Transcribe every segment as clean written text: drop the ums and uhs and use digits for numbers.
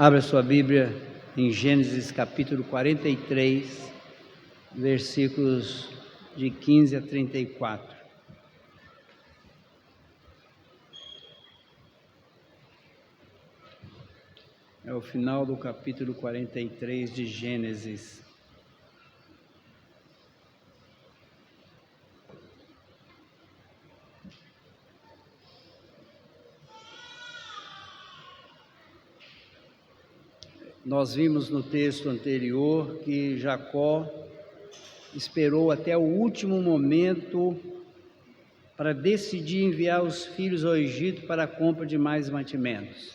Abra sua Bíblia em Gênesis capítulo 43, versículos de 15 a 34. É o final do capítulo 43 de Gênesis. Nós vimos no texto anterior que Jacó esperou até o último momento para decidir enviar os filhos ao Egito para a compra de mais mantimentos.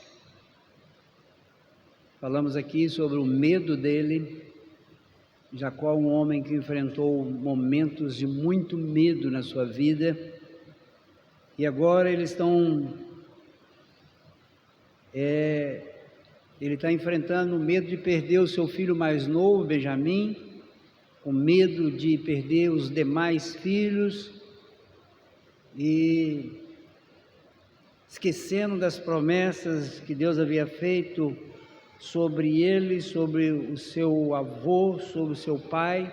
Falamos aqui sobre o medo dele. Jacó é um homem que enfrentou momentos de muito medo na sua vida, e agora ele está enfrentando o medo de perder o seu filho mais novo, Benjamim, o medo de perder os demais filhos, e esquecendo das promessas que Deus havia feito sobre ele, sobre o seu avô, sobre o seu pai.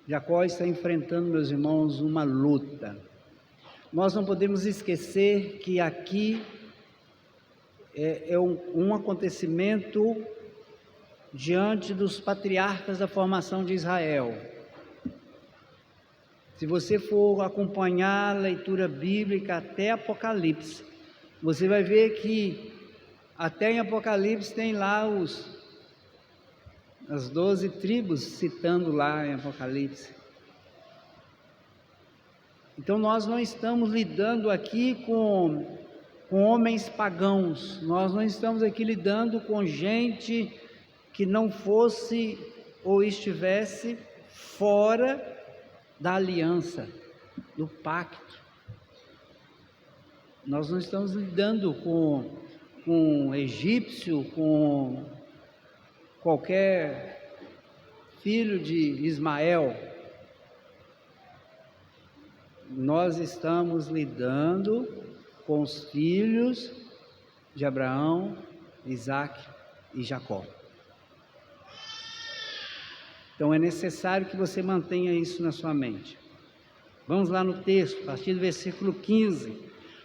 Jacó está enfrentando, meus irmãos, uma luta. Nós não podemos esquecer que aqui é um acontecimento diante dos patriarcas da formação de Israel. Se você for acompanhar a leitura bíblica até Apocalipse, você vai ver que até em Apocalipse tem lá as 12 tribos citando lá em Apocalipse. Então nós não estamos lidando aqui com homens pagãos, nós não estamos aqui lidando com gente que não fosse ou estivesse fora da aliança, do pacto. Nós não estamos lidando com egípcio, com qualquer filho de Ismael. Nós estamos lidando com os filhos de Abraão, Isaac e Jacó. Então é necessário que você mantenha isso na sua mente. Vamos lá no texto, a partir do versículo 15.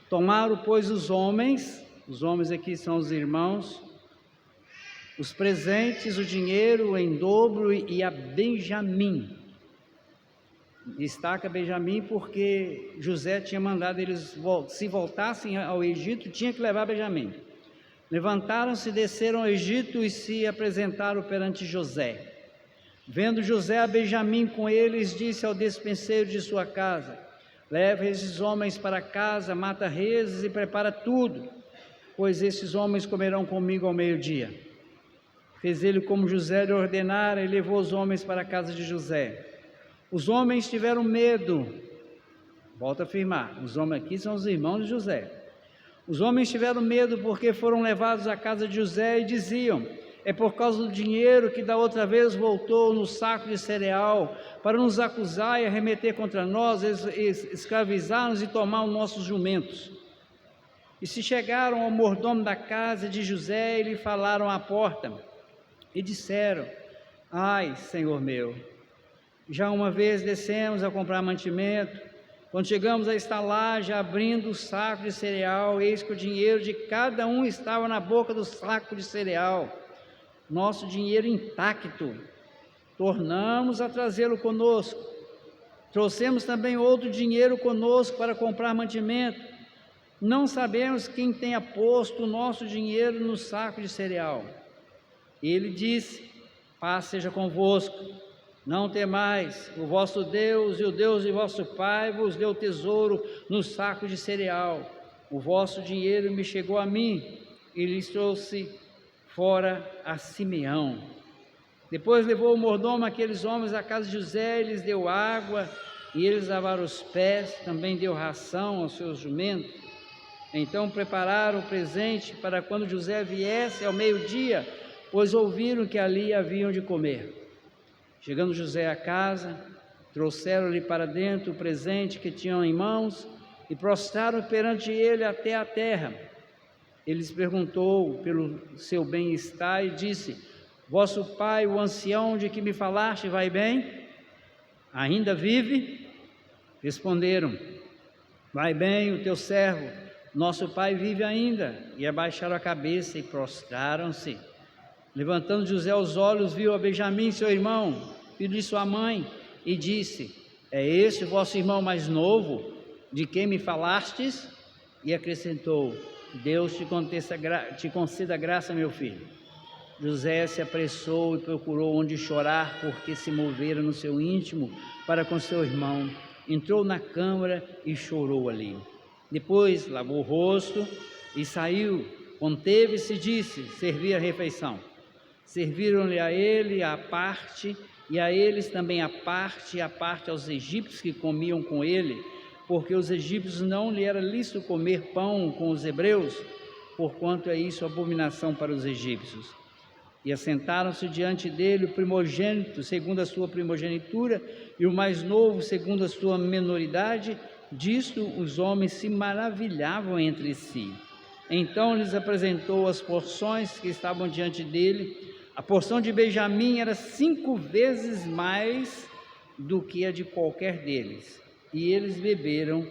Tomaram, pois, os homens aqui são os irmãos, os presentes, o dinheiro em dobro e a Benjamim. Destaca Benjamim porque José tinha mandado eles, se voltassem ao Egito, tinha que levar Benjamim. Levantaram-se, desceram ao Egito e se apresentaram perante José. Vendo José a Benjamim com eles, disse ao despenseiro de sua casa: leva esses homens para casa, mata reses e prepara tudo, pois esses homens comerão comigo ao meio-dia. Fez ele como José lhe ordenara e levou os homens para a casa de José. Os homens tiveram medo. Volto a afirmar, os homens aqui são os irmãos de José. Os homens tiveram medo porque foram levados à casa de José e diziam: é por causa do dinheiro que da outra vez voltou no saco de cereal para nos acusar e arremeter contra nós, escravizar-nos e tomar os nossos jumentos. E se chegaram ao mordomo da casa de José e lhe falaram à porta e disseram: ai, senhor meu, já uma vez descemos a comprar mantimento. Quando chegamos à estalagem, abrindo o saco de cereal, eis que o dinheiro de cada um estava na boca do saco de cereal, nosso dinheiro intacto. Tornamos a trazê-lo conosco. Trouxemos também outro dinheiro conosco para comprar mantimento. Não sabemos quem tenha posto o nosso dinheiro no saco de cereal. Ele disse: paz seja convosco. Não temais, o vosso Deus e o Deus de vosso pai vos deu tesouro no saco de cereal. O vosso dinheiro me chegou a mim e lhes trouxe fora a Simeão. Depois levou o mordomo aqueles homens à casa de José e lhes deu água, e eles lavaram os pés, também deu ração aos seus jumentos. Então prepararam o presente para quando José viesse ao meio-dia, pois ouviram que ali haviam de comer. Chegando José à casa, trouxeram-lhe para dentro o presente que tinham em mãos e prostraram perante ele até a terra. Ele lhes perguntou pelo seu bem-estar e disse: vosso pai, o ancião de que me falaste, vai bem? Ainda vive? Responderam: vai bem o teu servo, nosso pai vive ainda. E abaixaram a cabeça e prostraram-se. Levantando José os olhos, viu a Benjamim, seu irmão, filho de sua mãe, e disse: é esse o vosso irmão mais novo, de quem me falastes? E acrescentou: Deus te conceda graça, meu filho. José se apressou e procurou onde chorar, porque se movera no seu íntimo para com seu irmão. Entrou na câmara e chorou ali. Depois lavou o rosto e saiu, conteve-se e disse: servi a refeição. Serviram-lhe a ele a parte, e a eles também a parte aos egípcios que comiam com ele, porque os egípcios não lhe era lícito comer pão com os hebreus, porquanto é isso abominação para os egípcios. E assentaram-se diante dele o primogênito, segundo a sua primogenitura, e o mais novo, segundo a sua menoridade. Disto os homens se maravilhavam entre si. Então lhes apresentou as porções que estavam diante dele. A porção de Benjamim era 5 vezes mais do que a de qualquer deles. E eles beberam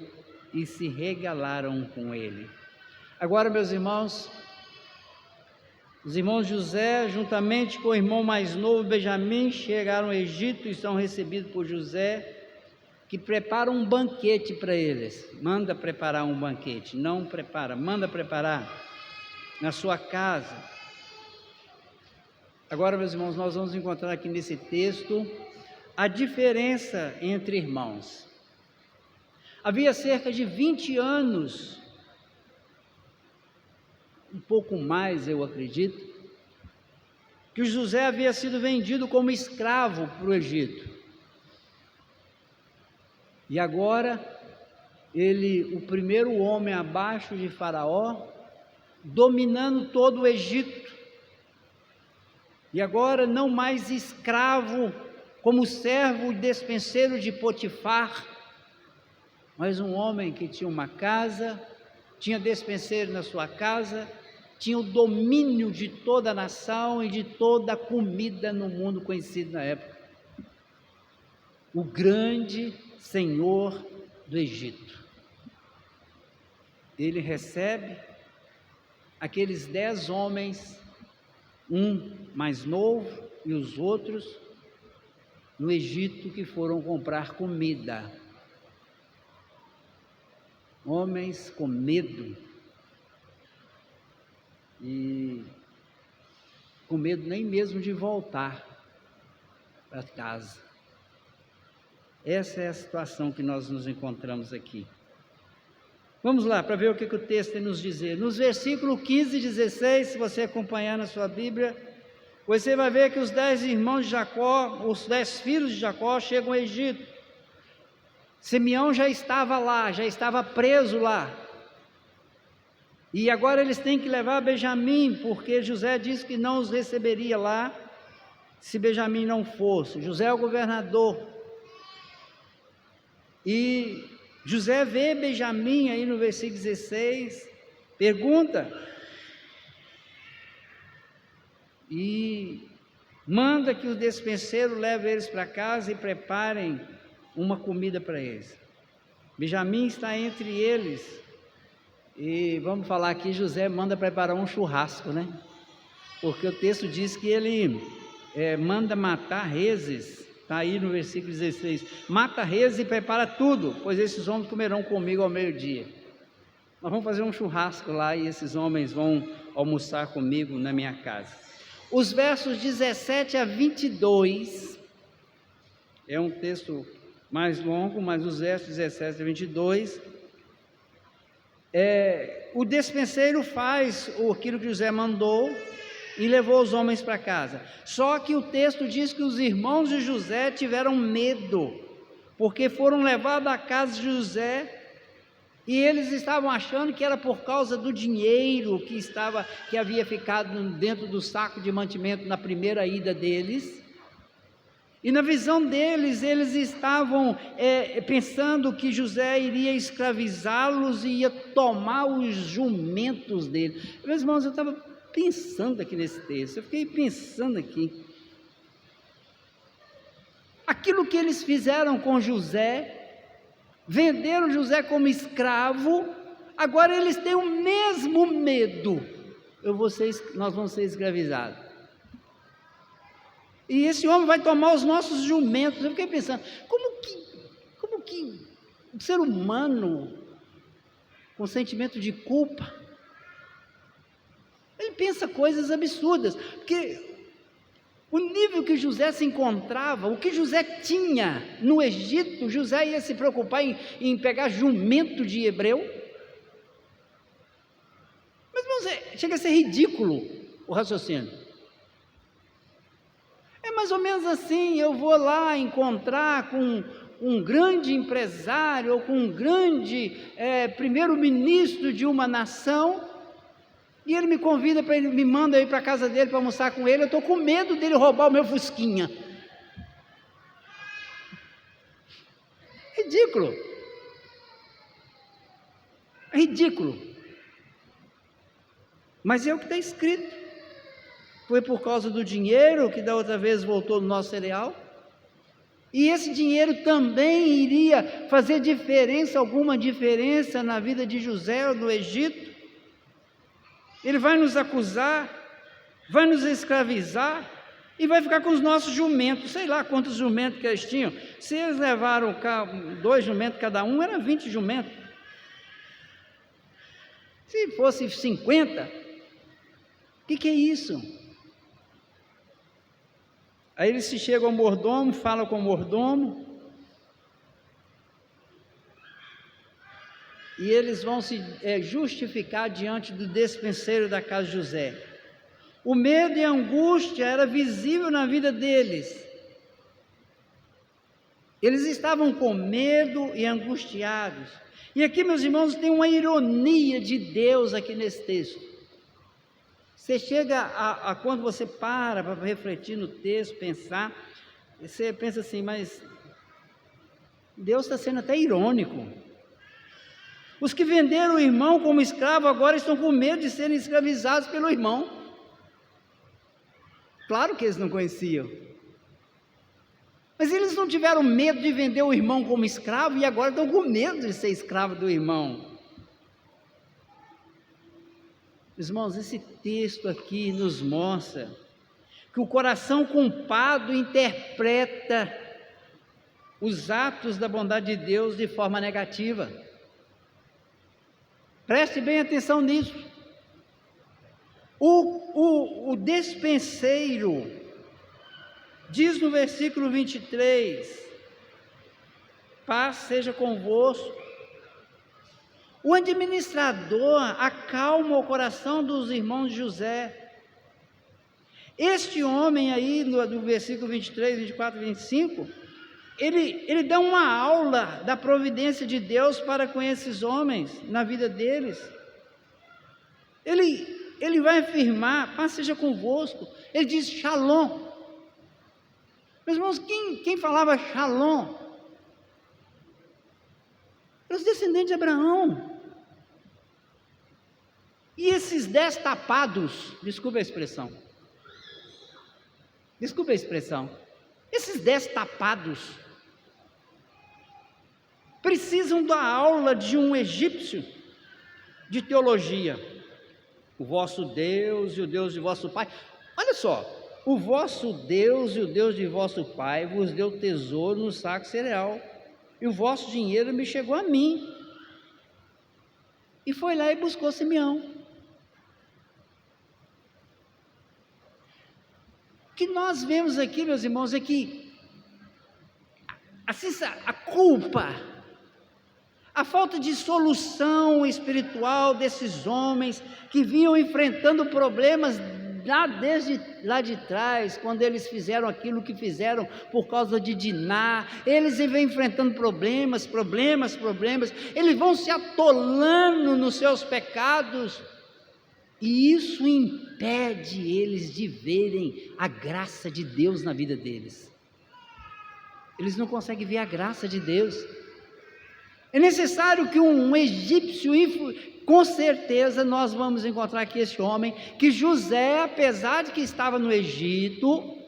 e se regalaram com ele. Agora, meus irmãos, os irmãos José, juntamente com o irmão mais novo, Benjamim, chegaram ao Egito e são recebidos por José, que prepara um banquete para eles. Manda preparar um banquete, não prepara, manda preparar na sua casa. Agora, meus irmãos, nós vamos encontrar aqui nesse texto a diferença entre irmãos. Havia cerca de 20 anos, um pouco mais eu acredito, que José havia sido vendido como escravo para o Egito. E agora, ele, o primeiro homem abaixo de Faraó, dominando todo o Egito. E agora não mais escravo, como servo e despenseiro de Potifar, mas um homem que tinha uma casa, tinha despenseiro na sua casa, tinha o domínio de toda a nação e de toda a comida no mundo conhecido na época. O grande Senhor do Egito. Ele recebe aqueles 10 homens, um mais novo e os outros no Egito, que foram comprar comida. Homens com medo, e com medo nem mesmo de voltar para casa. Essa é a situação que nós nos encontramos aqui. Vamos lá, para ver o que o texto tem nos dizer. Nos versículos 15 e 16, se você acompanhar na sua Bíblia, você vai ver que os 10 irmãos de Jacó, os 10 filhos de Jacó chegam ao Egito. Simeão já estava lá, já estava preso lá. E agora eles têm que levar Benjamim, porque José disse que não os receberia lá, se Benjamim não fosse. José é o governador. E José vê Benjamim aí no versículo 16, pergunta, e manda que o despenseiro leve eles para casa e preparem uma comida para eles. Benjamim está entre eles, e vamos falar aqui, José manda preparar um churrasco, né? Porque o texto diz que ele manda matar reses, está aí no versículo 16, mata reses e prepara tudo, pois esses homens comerão comigo ao meio-dia. Nós vamos fazer um churrasco lá e esses homens vão almoçar comigo na minha casa. Os versos 17 a 22, é um texto mais longo, mas os versos 17 a 22, o despenseiro faz aquilo que José mandou e levou os homens para casa. Só que o texto diz que os irmãos de José tiveram medo, porque foram levados à casa de José e eles estavam achando que era por causa do dinheiro que havia ficado dentro do saco de mantimento na primeira ida deles. E na visão deles, eles estavam pensando que José iria escravizá-los e ia tomar os jumentos dele. Meus irmãos, eu estava pensando aqui nesse texto, eu fiquei pensando aqui. Aquilo que eles fizeram com José, venderam José como escravo, agora eles têm o mesmo medo. Nós vamos ser escravizados. E esse homem vai tomar os nossos jumentos. Eu fiquei pensando, como que o ser humano, com sentimento de culpa, ele pensa coisas absurdas, porque o nível que José se encontrava, o que José tinha no Egito, José ia se preocupar em pegar jumento de hebreu. Mas, irmãos, chega a ser ridículo o raciocínio. É mais ou menos assim, eu vou lá encontrar com um grande empresário, ou com um grande primeiro-ministro de uma nação, e ele me convida, me manda ir para a casa dele para almoçar com ele, eu estou com medo dele roubar o meu fusquinha. Ridículo. É ridículo. Mas é o que está escrito. Foi por causa do dinheiro que da outra vez voltou no nosso cereal. E esse dinheiro também iria fazer alguma diferença na vida de José no Egito. Ele vai nos acusar, vai nos escravizar e vai ficar com os nossos jumentos. Sei lá quantos jumentos que eles tinham. Se eles levaram 2 jumentos cada um, era 20 jumentos. Se fosse 50, o que é isso? Aí eles se chegam ao mordomo, falam com o mordomo, e eles vão se justificar diante do despenseiro da casa de José. O medo e a angústia era visível na vida deles. Eles estavam com medo e angustiados. E aqui, meus irmãos, tem uma ironia de Deus aqui nesse texto. Você chega quando você para refletir no texto, pensar, você pensa assim, mas Deus está sendo até irônico. Os que venderam o irmão como escravo agora estão com medo de serem escravizados pelo irmão. Claro que eles não conheciam. Mas eles não tiveram medo de vender o irmão como escravo e agora estão com medo de ser escravo do irmão. Irmãos, esse texto aqui nos mostra que o coração culpado interpreta os atos da bondade de Deus de forma negativa. Preste bem atenção nisso. O despenseiro diz no versículo 23: paz seja convosco. O administrador acalma o coração dos irmãos de José. Este homem aí, no versículo 23, 24 e 25, ele dá uma aula da providência de Deus para com esses homens, na vida deles. Ele vai afirmar, paz seja convosco. Ele diz shalom. Meus irmãos, quem falava shalom? Eram os descendentes de Abraão. E esses 10 tapados, desculpe a expressão, esses 10 tapados precisam da aula de um egípcio de teologia. O vosso Deus e o Deus de vosso pai. Olha só, o vosso Deus e o Deus de vosso pai vos deu tesouro no saco cereal, e o vosso dinheiro me chegou a mim. E foi lá e buscou Simeão. O que nós vemos aqui, meus irmãos, é que a culpa, a falta de solução espiritual desses homens que vinham enfrentando problemas desde lá de trás, quando eles fizeram aquilo que fizeram por causa de Diná, eles vêm enfrentando problemas, eles vão se atolando nos seus pecados, e isso impede eles de verem a graça de Deus na vida deles. Eles não conseguem ver a graça de Deus. É necessário que um egípcio, com certeza nós vamos encontrar aqui esse homem, que José, apesar de que estava no Egito,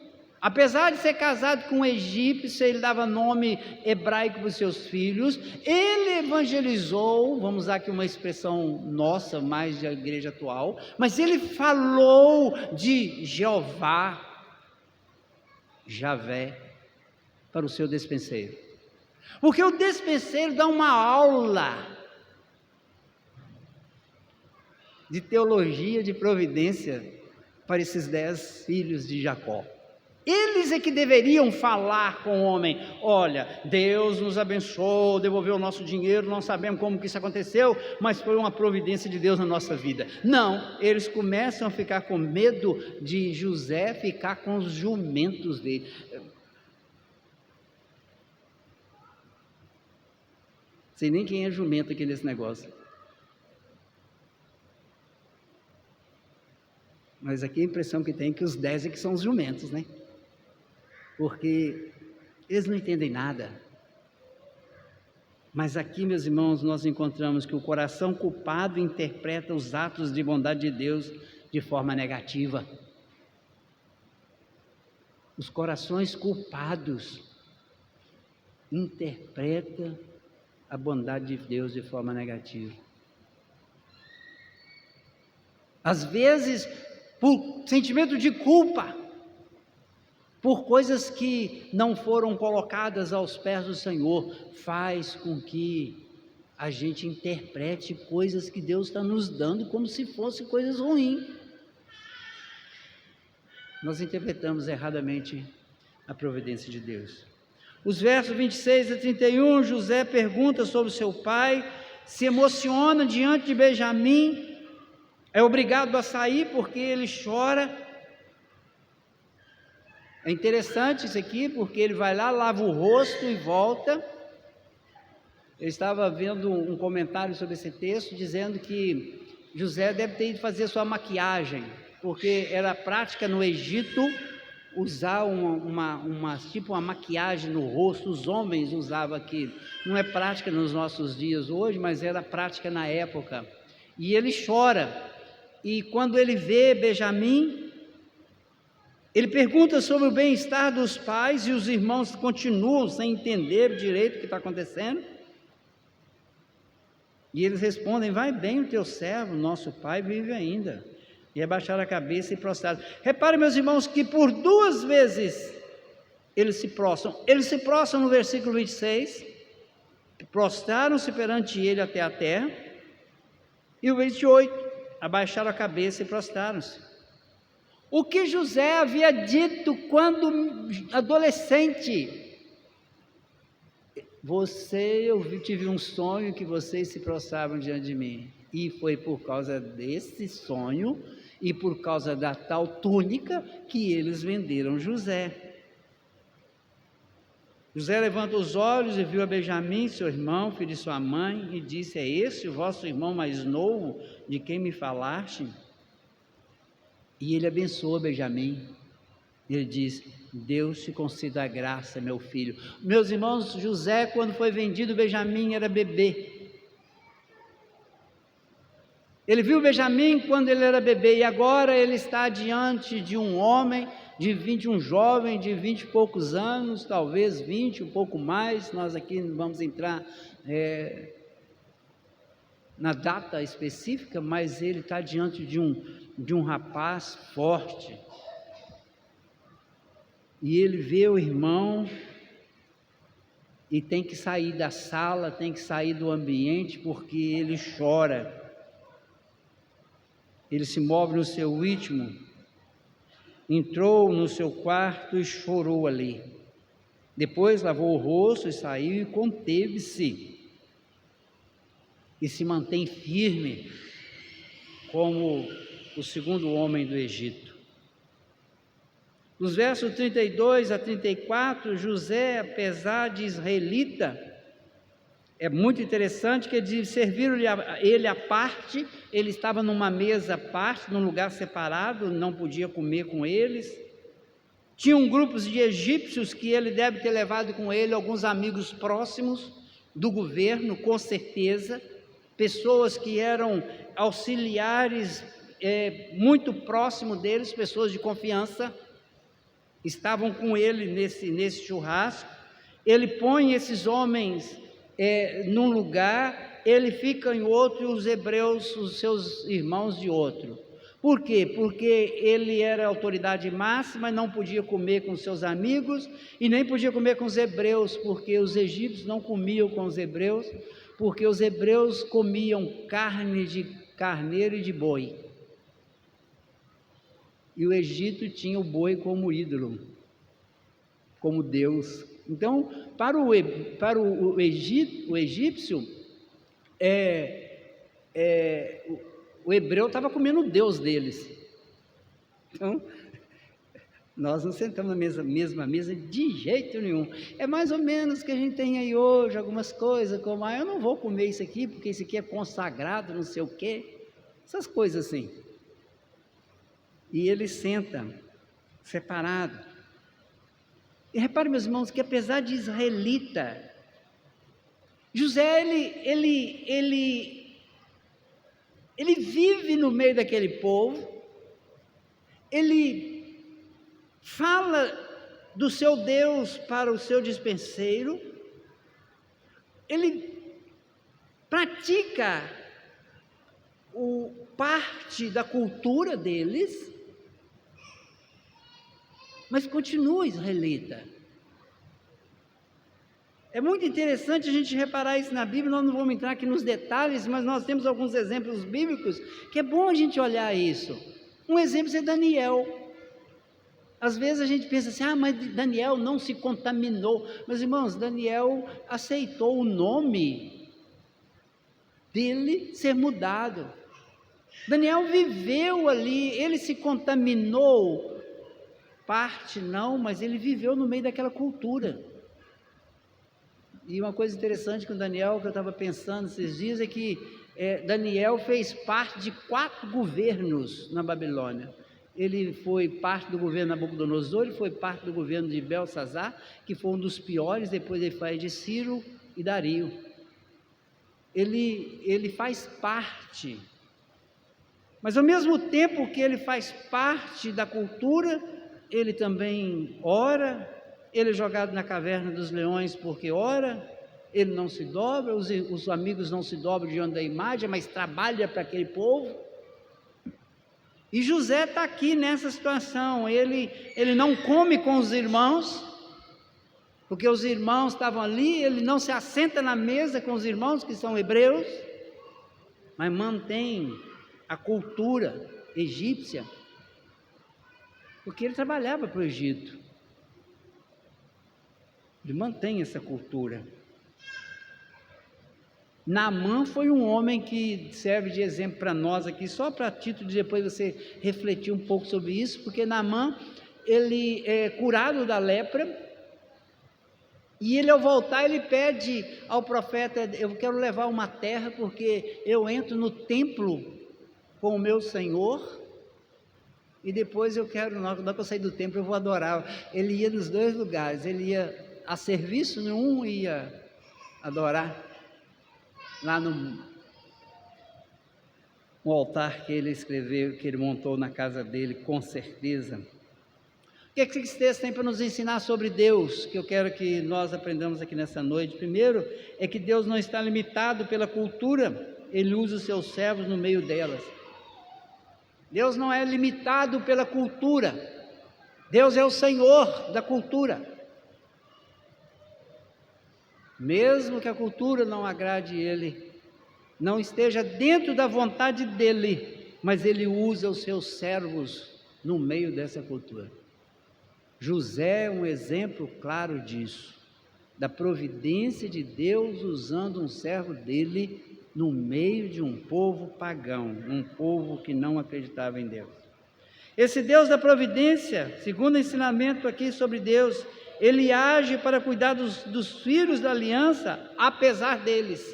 apesar de ser casado com um egípcio, ele dava nome hebraico para os seus filhos, ele evangelizou, vamos usar aqui uma expressão nossa, mais da igreja atual, mas ele falou de Jeová, Javé, para o seu despenseiro. Porque o despenseiro dá uma aula de teologia de providência para esses 10 filhos de Jacó. Eles é que deveriam falar com o homem: olha, Deus nos abençoou, devolveu o nosso dinheiro, não sabemos como que isso aconteceu, mas foi uma providência de Deus na nossa vida. Não, eles começam a ficar com medo de José ficar com os jumentos dele. Sei nem quem é jumento aqui nesse negócio. Mas aqui a impressão que tem é que os 10 é que são os jumentos, né? Porque eles não entendem nada. Mas aqui, meus irmãos, nós encontramos que o coração culpado interpreta os atos de bondade de Deus de forma negativa. Os corações culpados interpretam a bondade de Deus de forma negativa. Às vezes, por sentimento de culpa, por coisas que não foram colocadas aos pés do Senhor, faz com que a gente interprete coisas que Deus está nos dando como se fossem coisas ruins. Nós interpretamos erradamente a providência de Deus. Os versos 26 a 31, José pergunta sobre seu pai, se emociona diante de Benjamim, é obrigado a sair porque ele chora. É interessante isso aqui, porque ele vai lá, lava o rosto e volta. Eu estava vendo um comentário sobre esse texto, dizendo que José deve ter ido fazer sua maquiagem, porque era prática no Egito usar uma maquiagem no rosto. Os homens usavam aquilo. Não é prática nos nossos dias hoje, mas era prática na época. E ele chora. E quando ele vê Benjamim, ele pergunta sobre o bem-estar dos pais, e os irmãos continuam sem entender direito o que está acontecendo. E eles respondem: vai bem o teu servo, nosso pai vive ainda. E abaixaram a cabeça e prostraram. Reparem, meus irmãos, que por 2 vezes eles se prostram. Eles se prostram no versículo 26, prostraram-se perante ele até a terra. E o 28, abaixaram a cabeça e prostraram-se. O que José havia dito quando adolescente: eu tive um sonho que vocês se prostravam diante de mim. E foi por causa desse sonho e por causa da tal túnica que eles venderam José. José levanta os olhos e viu a Benjamim, seu irmão, filho de sua mãe, e disse: é esse o vosso irmão mais novo, de quem me falaste? E ele abençoa Benjamim. Ele diz: Deus te conceda a graça, meu filho. Meus irmãos, José, quando foi vendido, Benjamim era bebê. Ele viu Benjamim quando ele era bebê, e agora ele está diante de um homem, um jovem de 20 e poucos anos, talvez 20, um pouco mais. Nós aqui não vamos entrar na data específica, mas ele está diante de um rapaz forte. E ele vê o irmão e tem que sair da sala, tem que sair do ambiente, porque ele chora. Ele se move no seu íntimo, entrou no seu quarto e chorou ali. Depois lavou o rosto e saiu e conteve-se. E se mantém firme como o segundo homem do Egito. Nos versos 32 a 34, José, apesar de israelita, é muito interessante que ele diz: serviram ele à parte, ele estava numa mesa à parte, num lugar separado, não podia comer com eles. Tinham grupos de egípcios que ele deve ter levado com ele alguns amigos próximos do governo, com certeza, pessoas que eram auxiliares muito próximo deles, pessoas de confiança, estavam com ele nesse churrasco. Ele põe esses homens num lugar, ele fica em outro e os hebreus, os seus irmãos, de outro. Por quê? Porque ele era a autoridade máxima, não podia comer com seus amigos e nem podia comer com os hebreus, porque os egípcios não comiam com os hebreus, porque os hebreus comiam carne de carneiro e de boi. E o Egito tinha o boi como ídolo, como Deus. Então, para o egípcio, o hebreu estava comendo o Deus deles. Então, nós não sentamos na mesma mesa de jeito nenhum. É mais ou menos o que a gente tem aí hoje, algumas coisas, como, eu não vou comer isso aqui, porque isso aqui é consagrado, não sei o quê. Essas coisas assim. E ele senta separado. E repare, meus irmãos, que apesar de israelita, José, ele vive no meio daquele povo, ele fala do seu Deus para o seu dispenseiro, ele pratica parte da cultura deles, mas continua israelita. É muito interessante a gente reparar isso na Bíblia. Nós não vamos entrar aqui nos detalhes, mas nós temos alguns exemplos bíblicos que é bom a gente olhar isso. Um exemplo é Daniel. Às vezes a gente pensa assim, mas Daniel não se contaminou. Meus irmãos, Daniel aceitou o nome dele ser mudado. Daniel viveu ali, ele se contaminou, parte não, mas ele viveu no meio daquela cultura. E uma coisa interessante com Daniel, que eu estava pensando esses dias, é que Daniel fez parte de 4 governos na Babilônia. Ele foi parte do governo de Nabucodonosor, ele foi parte do governo de Belsazar, que foi um dos piores, depois ele faz de Ciro e Dario. Ele faz parte, mas ao mesmo tempo que ele faz parte da cultura, ele também ora. Ele é jogado na caverna dos leões porque ora, ele não se dobra, os amigos não se dobram diante da imagem, mas trabalha para aquele povo. E José está aqui nessa situação, ele não come com os irmãos, porque os irmãos estavam ali, ele não se assenta na mesa com os irmãos que são hebreus, mas mantém a cultura egípcia, porque ele trabalhava para o Egito. Ele mantém essa cultura. Naamã foi um homem que serve de exemplo para nós aqui, só para título de depois você refletir um pouco sobre isso, porque Naamã, ele é curado da lepra, e ele ao voltar, ele pede ao profeta, eu quero levar uma terra, porque eu entro no templo com o meu Senhor, e depois eu quero, na hora que eu sair do templo, eu vou adorar. Ele ia nos 2 lugares, ele ia a serviço em um, ia adorar lá no altar que ele escreveu, que ele montou na casa dele, com certeza. O que esse texto tem para nos ensinar sobre Deus, que eu quero que nós aprendamos aqui nessa noite? Primeiro, é que Deus não está limitado pela cultura, ele usa os seus servos no meio delas. Deus não é limitado pela cultura, Deus é o Senhor da cultura. Mesmo que a cultura não agrade ele, não esteja dentro da vontade dele, mas ele usa os seus servos no meio dessa cultura. José é um exemplo claro disso, da providência de Deus usando um servo dele no meio de um povo pagão, um povo que não acreditava em Deus. Esse Deus da providência, segundo o ensinamento aqui sobre Deus, ele age para cuidar dos filhos da aliança, apesar deles.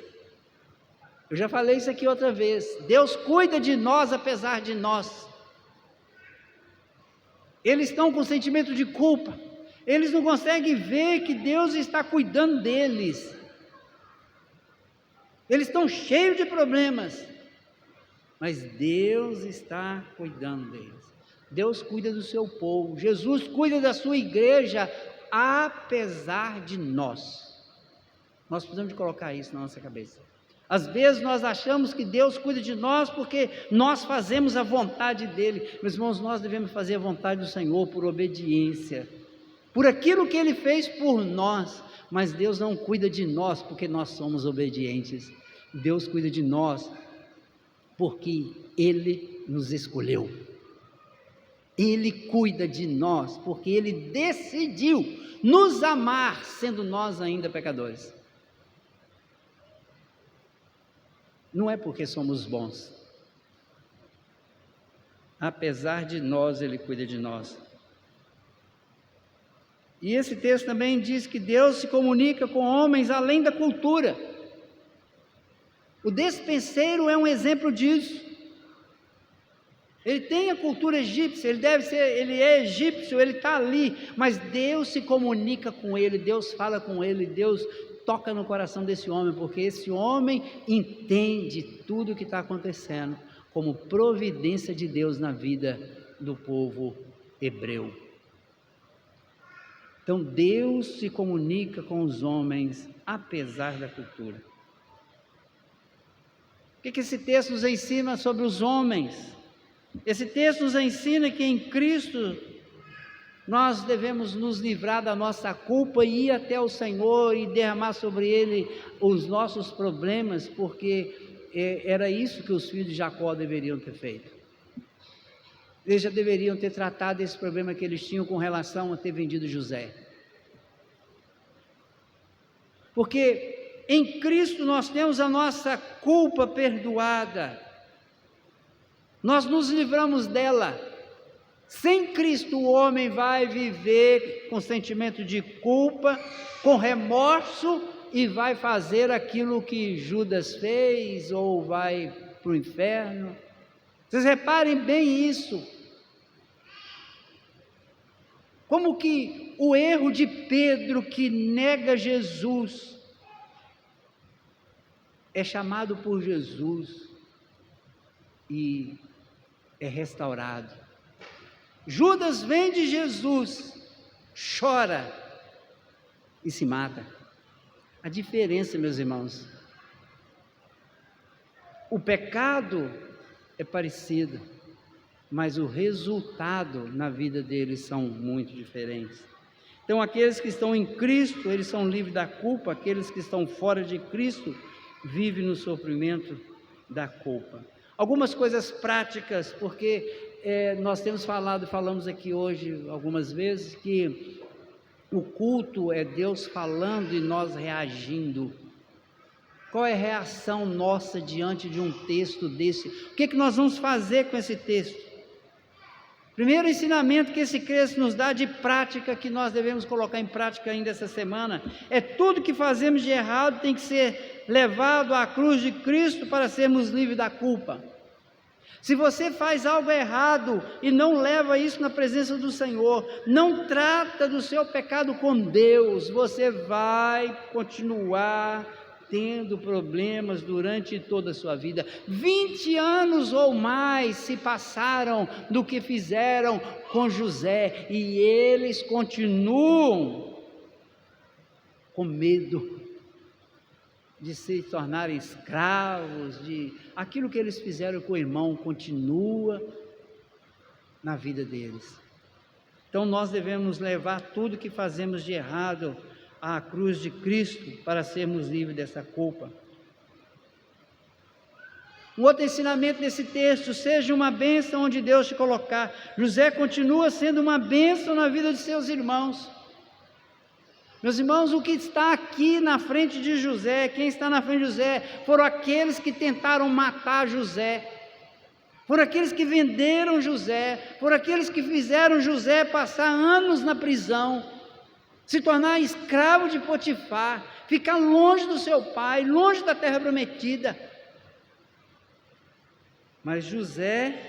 Eu já falei isso aqui outra vez, Deus cuida de nós apesar de nós. Eles estão com sentimento de culpa. Eles não conseguem ver que Deus está cuidando deles. Eles estão cheios de problemas, mas Deus está cuidando deles. Deus cuida do seu povo. Jesus cuida da sua igreja, apesar de nós. Nós precisamos de colocar isso na nossa cabeça. Às vezes nós achamos que Deus cuida de nós porque nós fazemos a vontade dEle. Meus irmãos, nós devemos fazer a vontade do Senhor por obediência, por aquilo que Ele fez por nós. Mas Deus não cuida de nós porque nós somos obedientes. Deus cuida de nós porque Ele nos escolheu. Ele cuida de nós porque Ele decidiu nos amar, sendo nós ainda pecadores. Não é porque somos bons. Apesar de nós, Ele cuida de nós. E esse texto também diz que Deus se comunica com homens além da cultura. O despenseiro é um exemplo disso. Ele tem a cultura egípcia, ele é egípcio, ele está ali, mas Deus se comunica com ele, Deus fala com ele, Deus toca no coração desse homem, porque esse homem entende tudo o que está acontecendo como providência de Deus na vida do povo hebreu. Então Deus se comunica com os homens apesar da cultura. O que esse texto nos ensina sobre os homens? Esse texto nos ensina que em Cristo nós devemos nos livrar da nossa culpa e ir até o Senhor e derramar sobre Ele os nossos problemas, porque era isso que os filhos de Jacó deveriam ter feito. Eles já deveriam ter tratado esse problema que eles tinham com relação a ter vendido José. Porque em Cristo nós temos a nossa culpa perdoada. Nós nos livramos dela. Sem Cristo o homem vai viver com sentimento de culpa, com remorso e vai fazer aquilo que Judas fez ou vai para o inferno. Vocês reparem bem isso. Como que o erro de Pedro que nega Jesus é chamado por Jesus e é restaurado. Judas vende Jesus, chora e se mata. A diferença, meus irmãos, o pecado é parecido, mas o resultado na vida deles são muito diferentes. Então aqueles que estão em Cristo, eles são livres da culpa, aqueles que estão fora de Cristo, vivem no sofrimento da culpa. Algumas coisas práticas, porque nós temos falamos aqui hoje algumas vezes, que o culto é Deus falando e nós reagindo. Qual é a reação nossa diante de um texto desse? O que nós vamos fazer com esse texto? Primeiro ensinamento que esse texto nos dá de prática, que nós devemos colocar em prática ainda essa semana, é tudo que fazemos de errado tem que ser levado à cruz de Cristo para sermos livres da culpa. Se você faz algo errado e não leva isso na presença do Senhor, não trata do seu pecado com Deus, você vai continuar tendo problemas durante toda a sua vida. 20 anos ou mais se passaram do que fizeram com José e eles continuam com medo de se tornarem escravos, aquilo que eles fizeram com o irmão continua na vida deles. Então nós devemos levar tudo que fazemos de errado à cruz de Cristo para sermos livres dessa culpa. Um outro ensinamento desse texto: seja uma bênção onde Deus te colocar. José continua sendo uma bênção na vida de seus irmãos. Meus irmãos, o que está aqui na frente de José, quem está na frente de José, foram aqueles que tentaram matar José, foram aqueles que venderam José, foram aqueles que fizeram José passar anos na prisão, se tornar escravo de Potifar, ficar longe do seu pai, longe da terra prometida. Mas José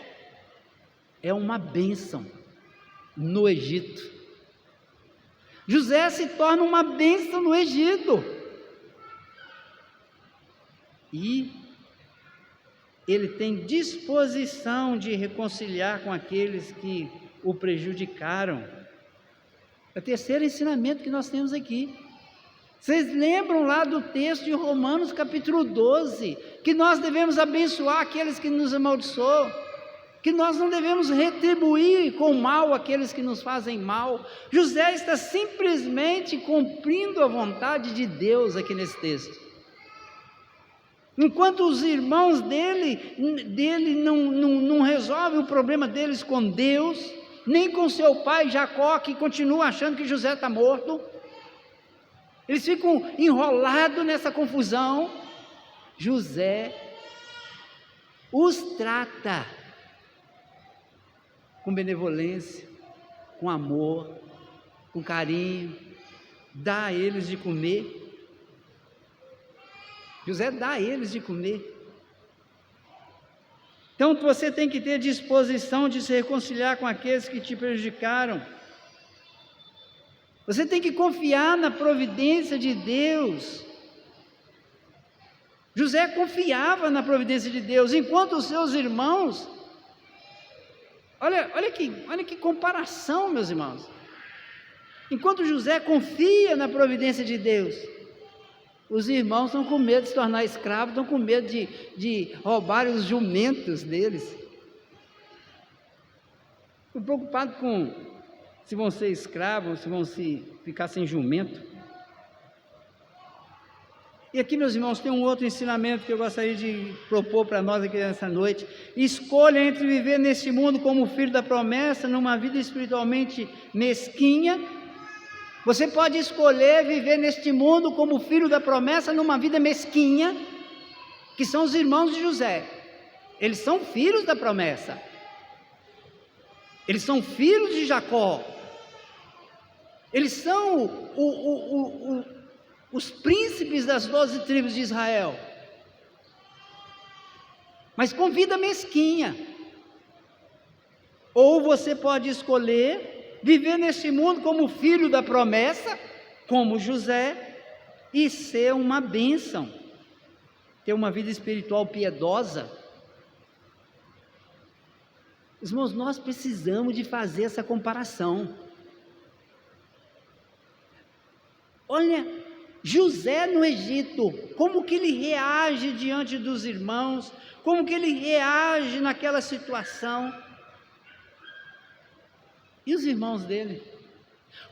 é uma bênção. no Egito. José se torna uma bênção no Egito. E ele tem disposição de reconciliar com aqueles que o prejudicaram. É o terceiro ensinamento que nós temos aqui. Vocês lembram lá do texto de Romanos capítulo 12, que nós devemos abençoar aqueles que nos amaldiçoam, que nós não devemos retribuir com mal aqueles que nos fazem mal. José está simplesmente cumprindo a vontade de Deus aqui nesse texto. Enquanto os irmãos dele não resolvem o problema deles com Deus, nem com seu pai Jacó, que continua achando que José está morto, eles ficam enrolados nessa confusão. José os trata com benevolência, com amor, com carinho, dá a eles de comer. José dá a eles de comer. Então você tem que ter disposição de se reconciliar com aqueles que te prejudicaram. Você tem que confiar na providência de Deus. José confiava na providência de Deus, enquanto os seus irmãos, olha que comparação, meus irmãos. Enquanto José confia na providência de Deus, os irmãos estão com medo de se tornar escravos, estão com medo de roubar os jumentos deles. Estou preocupado com se vão ser escravos, se vão ficar sem jumento. E aqui, meus irmãos, tem um outro ensinamento que eu gostaria de propor para nós aqui nessa noite. Escolha entre viver neste mundo como filho da promessa, numa vida espiritualmente mesquinha. Você pode escolher viver neste mundo como filho da promessa, numa vida mesquinha, que são os irmãos de José. Eles são filhos da promessa. Eles são filhos de Jacó. Eles são os príncipes das 12 tribos de Israel. Mas com vida mesquinha. Ou você pode escolher viver neste mundo como filho da promessa, como José, e ser uma bênção, ter uma vida espiritual piedosa. Irmãos, nós precisamos de fazer essa comparação. Olha, José no Egito, como que ele reage diante dos irmãos, como que ele reage naquela situação. E os irmãos dele?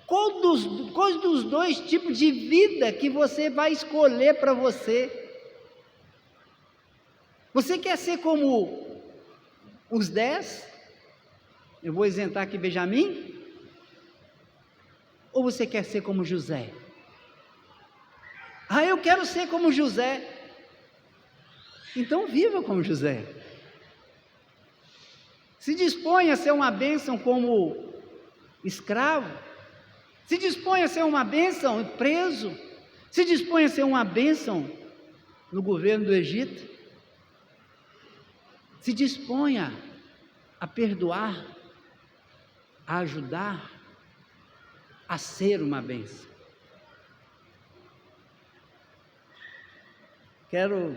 Qual dos dois tipos de vida que você vai escolher para você? Você quer ser como os 10? Eu vou isentar aqui Benjamim? Ou você quer ser como José? Eu quero ser como José. Então viva como José. Se dispõe a ser uma bênção como escravo. Se dispõe a ser uma bênção preso. Se dispõe a ser uma bênção no governo do Egito. Se disponha a perdoar, a ajudar, a ser uma bênção. Quero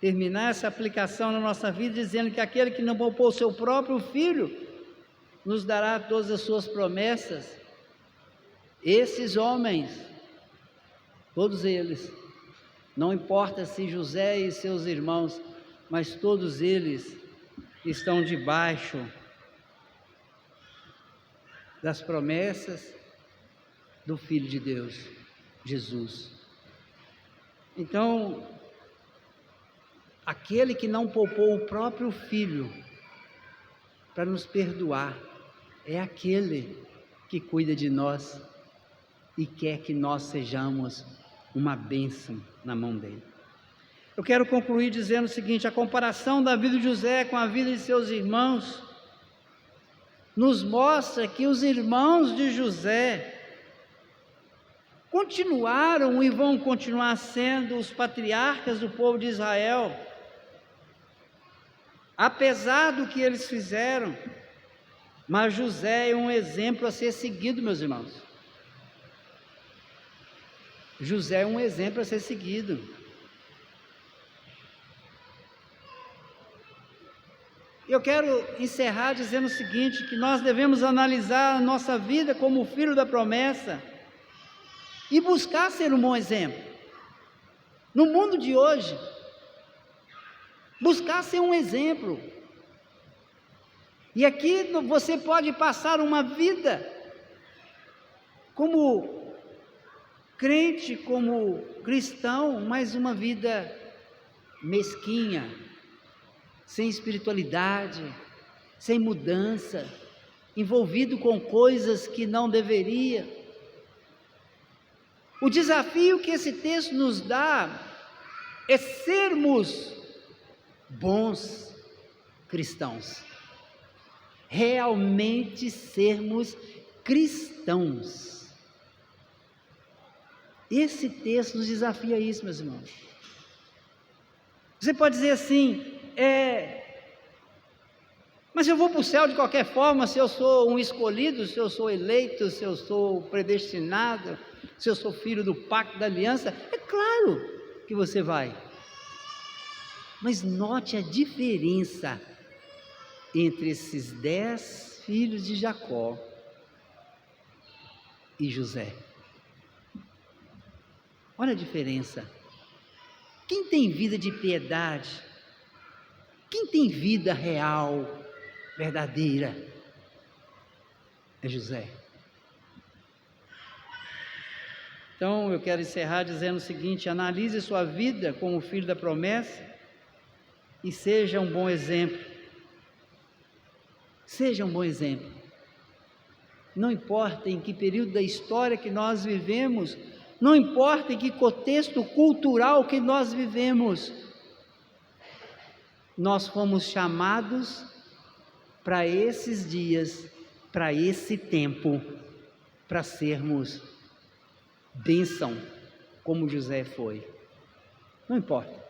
terminar essa aplicação na nossa vida dizendo que aquele que não poupou o seu próprio filho, nos dará todas as suas promessas. Esses homens, todos eles, não importa se José e seus irmãos, mas todos eles estão debaixo das promessas do Filho de Deus, Jesus. Então, aquele que não poupou o próprio Filho para nos perdoar, é aquele que cuida de nós e quer que nós sejamos uma bênção na mão dele. Eu quero concluir dizendo o seguinte: a comparação da vida de José com a vida de seus irmãos nos mostra que os irmãos de José continuaram e vão continuar sendo os patriarcas do povo de Israel, apesar do que eles fizeram. Mas José é um exemplo a ser seguido, meus irmãos. José é um exemplo a ser seguido. Eu quero encerrar dizendo o seguinte, que nós devemos analisar a nossa vida como filho da promessa e buscar ser um bom exemplo. No mundo de hoje, buscar ser um exemplo. E aqui você pode passar uma vida como crente, como cristão, mas uma vida mesquinha, sem espiritualidade, sem mudança, envolvido com coisas que não deveria. O desafio que esse texto nos dá é sermos bons cristãos, realmente sermos cristãos. Esse texto nos desafia a isso, meus irmãos. Você pode dizer assim, mas eu vou para o céu de qualquer forma, se eu sou um escolhido, se eu sou eleito, se eu sou predestinado, se eu sou filho do pacto da aliança. É claro que você vai. Mas note a diferença entre esses 10 filhos de Jacó e José. Olha a diferença. Quem tem vida de piedade, quem tem vida real, verdadeira, é José. Então eu quero encerrar dizendo o seguinte: analise sua vida como filho da promessa e seja um bom exemplo. Seja um bom exemplo. Não importa em que período da história que nós vivemos, não importa em que contexto cultural que nós vivemos, nós fomos chamados para esses dias, para esse tempo, para sermos bênção, como José foi. Não importa.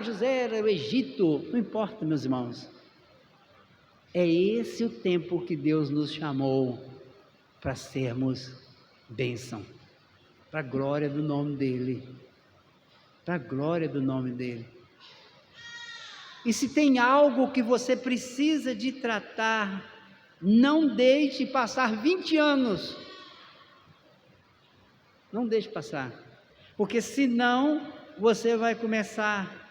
José era o Egito. Não importa, meus irmãos. É esse o tempo que Deus nos chamou para sermos bênção, para a glória do nome dEle. Para a glória do nome dEle. E se tem algo que você precisa de tratar, não deixe passar 20 anos. Não deixe passar. Porque senão você vai começar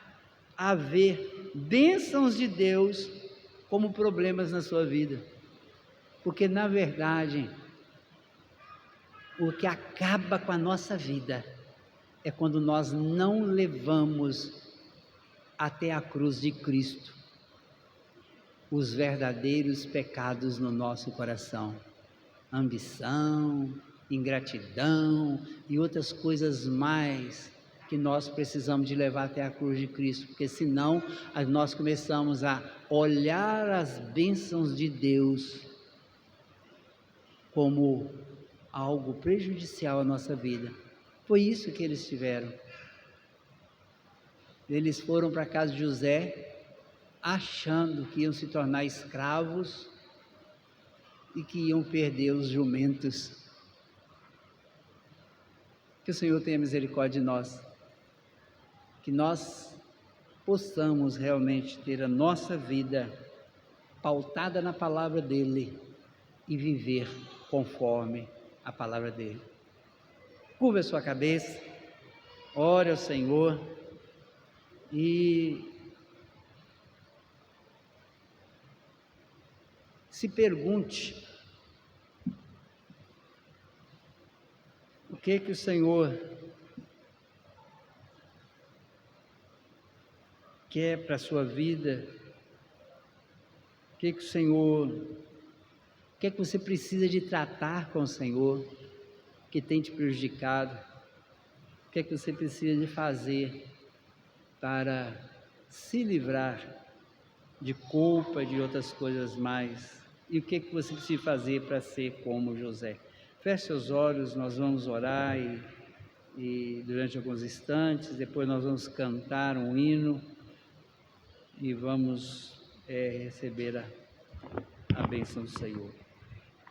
a ver bênçãos de Deus como problemas na sua vida. Porque na verdade, o que acaba com a nossa vida é quando nós não levamos até a cruz de Cristo os verdadeiros pecados no nosso coração. Ambição, ingratidão e outras coisas mais que nós precisamos de levar até a cruz de Cristo, porque senão nós começamos a olhar as bênçãos de Deus como algo prejudicial à nossa vida. Foi isso que eles tiveram. Eles foram para a casa de José achando que iam se tornar escravos e que iam perder os jumentos. Que o Senhor tenha misericórdia de nós, que nós possamos realmente ter a nossa vida pautada na palavra dEle e viver conforme a palavra dEle. Curva a sua cabeça, ore ao Senhor e se pergunte o que o Senhor quer para a sua vida, o que o Senhor, o que você precisa de tratar com o Senhor, que tem te prejudicado, o que você precisa de fazer para se livrar de culpa, de outras coisas mais, e o que você precisa fazer para ser como José. Feche seus olhos, nós vamos orar e durante alguns instantes, depois nós vamos cantar um hino e vamos receber a a bênção do Senhor.